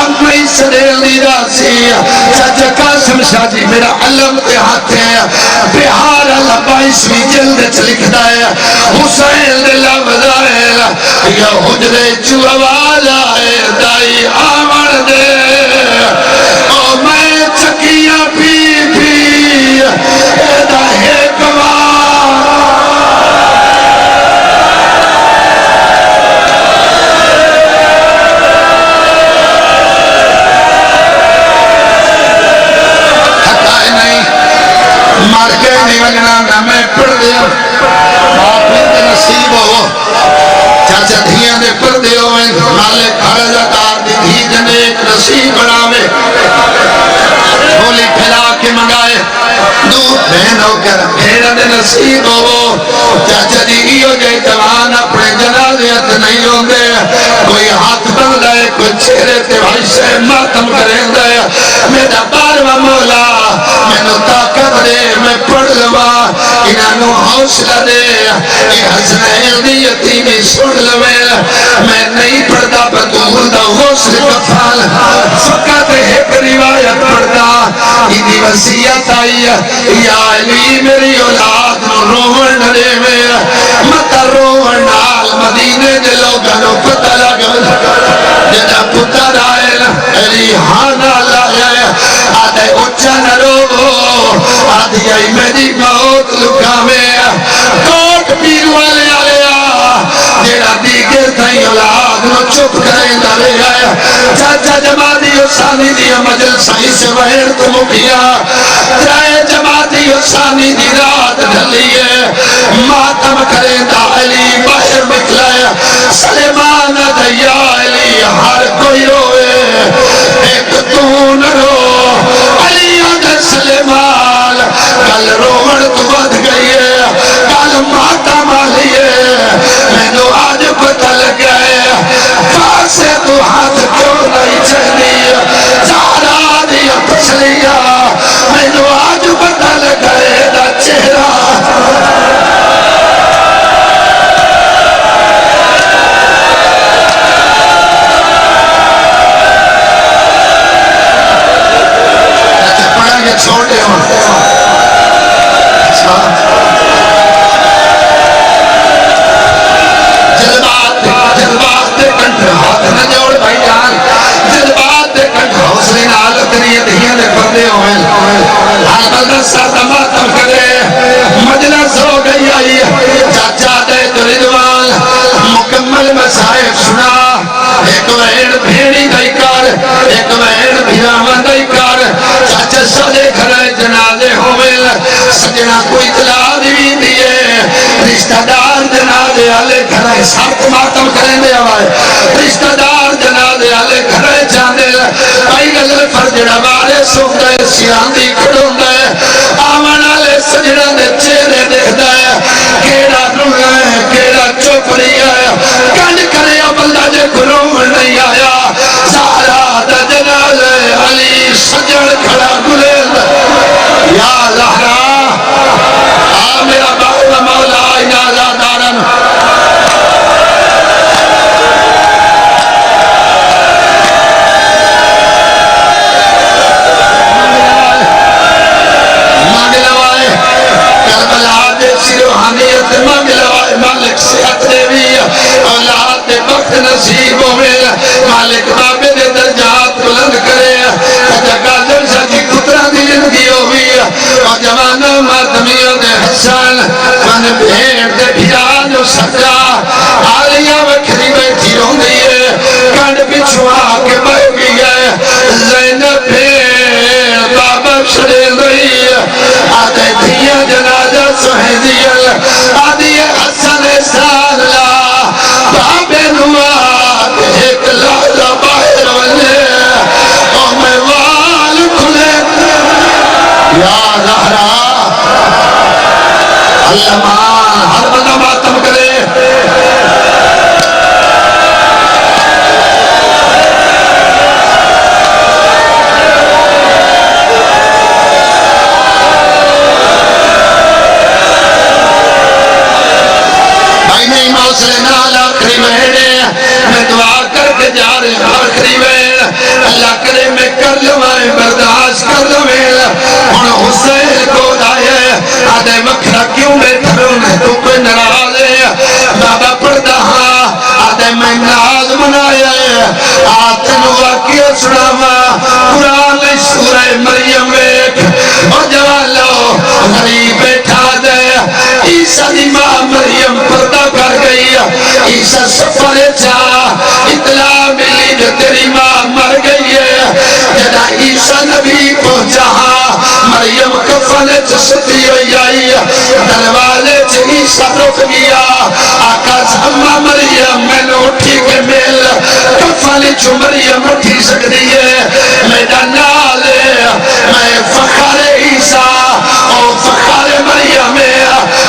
امی سریلی راسی چاچا قاسم شاہ جی میرا علم تے ہاتھ ہے بہار اللہ 22ویں جلد لکھتا ہے حسین دے لفظ آئے یا حجرے جو آواز آئے دائی آمن دے او میں چکیاں پی ایدہ ہے گوار مار کے نہیں وگنا نہ میں پڑھ دیا باپی دے نصیب ہو چاچا دھیاں دے پڑھ دے ہوئے مالک حرزتار دی دھی جنے ایک نصیب بڑھاوے بولی پھیلا کے منگائے دودھ بہن ہو کر پھیرا دے نصیب ہو چاچا دی ہو جائے جوان اپنے جنازیت نہیں ہوں دے کوئی ہاتھ بن دائے کوئی چہرے تے بھائی سے ماتم کریں دے میرا باروا مولا میں نو طاقت دے میں پڑھ لوا انہوں حوصلہ دے یہ حسنین دی یتیمی سن لوے میں نہیں پڑھتا بطول دا حوصل کفال فقط ایک روایت پڑھتا انہی وسیعت آئی یا علی میری اولاد روحن دے میں مت روحن آل مدینے دے لوگانو پتہ لگا جدا پتر آئے علی حانا لائے آدھے اچھا نہ رو آدھی آئی میری موت لکھا میں کوٹ پیر والے آیا جیڑا دیگر تھائی اولاد نو چپ کریں دارے آیا چاچا جماعتی حسانی دیا مجل سائی سے وحیر تو مکیا ترائے جماعتی حسانی دی رات ڈھلیے ماتم کریں دا علی باہر مکلایا سلیمان دیا علی ہر کوئی روئے ایک تو نہ رو علی آدھر سلیمان کل روڑ تو بد گئی ہے کل ماتا مالی ہے میں نو آج پتہ لگائے فاسے تو ہاتھ کیوں نہیں چلی چارا دیا پسلیا میں نو آج پتہ لگائے دا چہرہ چھوڑ دے ہوں جذبات دے کنٹھ ہاتھ نہ جوڑ بھائی جان جذبات دے کنٹھ حوصلے نال تیری دھیاں دے پردے ہوئے ہر بلدہ ساتھ ماتم کرے مجلس ہو گئی آئی چاچا دے دردوان مکمل مسائف سنا ایک وین بھیڑی دائی کار ایک وین بھیرامان دائی کار چاچا سالے رشتہ دار جنازے والے گھر سخت ماتم کریں دے آئے رشتہ دار جنازے والے گھر جانے بھائی گل فرجڑا بارے سوکھتا ہے سیاں دی کھڑوندا ہے آمن والے سجڑا دے چہرے دیکھدا ہے کیڑا رونا ہے کیڑا چپ رہی ہے کنڈ کرے بندہ جے گھروں نہیں آیا سارا دا جنازہ علی سجڑ کھڑا گلیل یا زہرا میرا باولا مولا اجازہ دارن مانگ لوائے کربلا دے سی روحانیت مانگ لوائے مالک صحت دے بھی اولاد دے وقت نصیب ہوئے مالک بابے دے درجات بلند کرے جگہ جلسہ جی کترہ دی زندگی ہوئی اور جوانہ مردمیوں دے حسن من بھیڑ دے بھیا جو سجا آلیاں وکھری بیٹھی ہوں گئی ہے کنڈ پچھو آکے بہ گئی ہے زینب بھیڑ بابا شڑے گئی آدھے دھیا جنازہ سوہیں دیل آدھی حسن سال لا بابے نوا ایک لازہ باہر ولے او میں وال کھلے یا زہرا اللہ مان ہر بندہ ماتم کرے بھائی نہیں موصلے نال آخری مہینے میں دعا کر کے جا رہے ہیں آخری ویل اللہ کرے میں کر لوائیں برداشت کر لوائیں ہن حسین کو دائے آدھے وکھرا کیوں میں تھروں نے تو کوئی نراز ہے بابا پڑھتا ہاں آدھے میں ناز منایا ہے آتے نو واقعہ سناوا قرآن سورہ مریم ویک اور جوان لو غریب بیٹھا دے عیسیٰ دی ماں مریم پردہ کر گئی عیسیٰ سفر چاہ اطلاع ملی جو تیری ماں مر گئی ہے جدا عیسیٰ نبی پہنچا مریم کفن چستی ہوئی آئی دروازے چ عیسیٰ رک گیا آقا زمہ مریم میں نے اٹھی کے مل کفن چ مریم اٹھی سکتی ہے میرا نال میں فخر عیسیٰ اور فخر مریم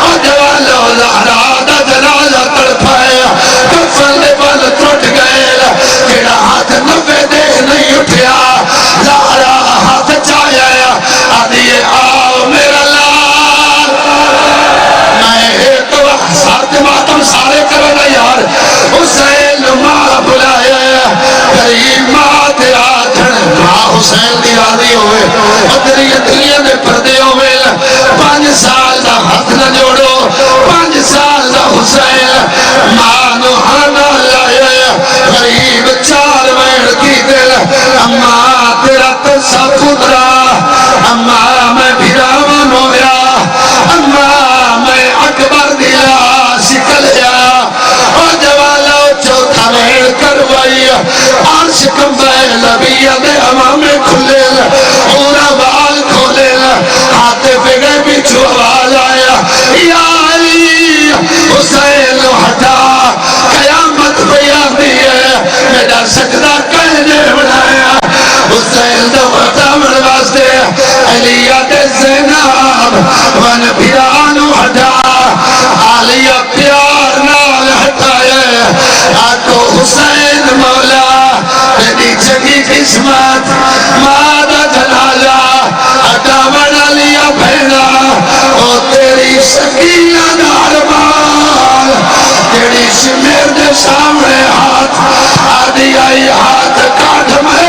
اور جوالو زہرا دا جنازہ تڑپائے کفن دے بل ٹوٹ گئے جڑا ہاتھ نوے دے نہیں اٹھیا زہرا ہاتھ چایا آدھیے آؤ میرا لال میں ایک وقت ساتھ ماتم سارے کرنا یار حسین ماں بلائے غریب ماں تیرا جھن ماں حسین دی راضی ہوئے ادری ادریاں دے پردے ہوئے 5 سال دا ہاتھ نہ جوڑو 5 سال دا حسین ماں نو ہانا لائے غریب 4 وین کی دل اماں تیرا تسا پترا اماں میں بھیراون ہویا اماں میں اکبر دلا سکلیا اور جوالا چوتھا وین کروائی عرش کمبے لبیا دے اماں میں کھلے پورا بال کھولے ہاتھ بگڑے پیچھو آواز آیا یا علی حسین ہٹا قیامت بیان ہے میرا سجدہ کہنے بنایا حسین دو ہٹاون واسطے علیہ دے زینب ون بھیرانو ہٹا علیہ پیار نال ہٹائے آکو حسین مولا تیری جگی قسمت مادہ جنازہ ہٹاون علیہ بھینا او تیری سکینہ دارمان تیری شمیر دے سامنے ہاتھ آدھی آئی ہاتھ کاٹ میں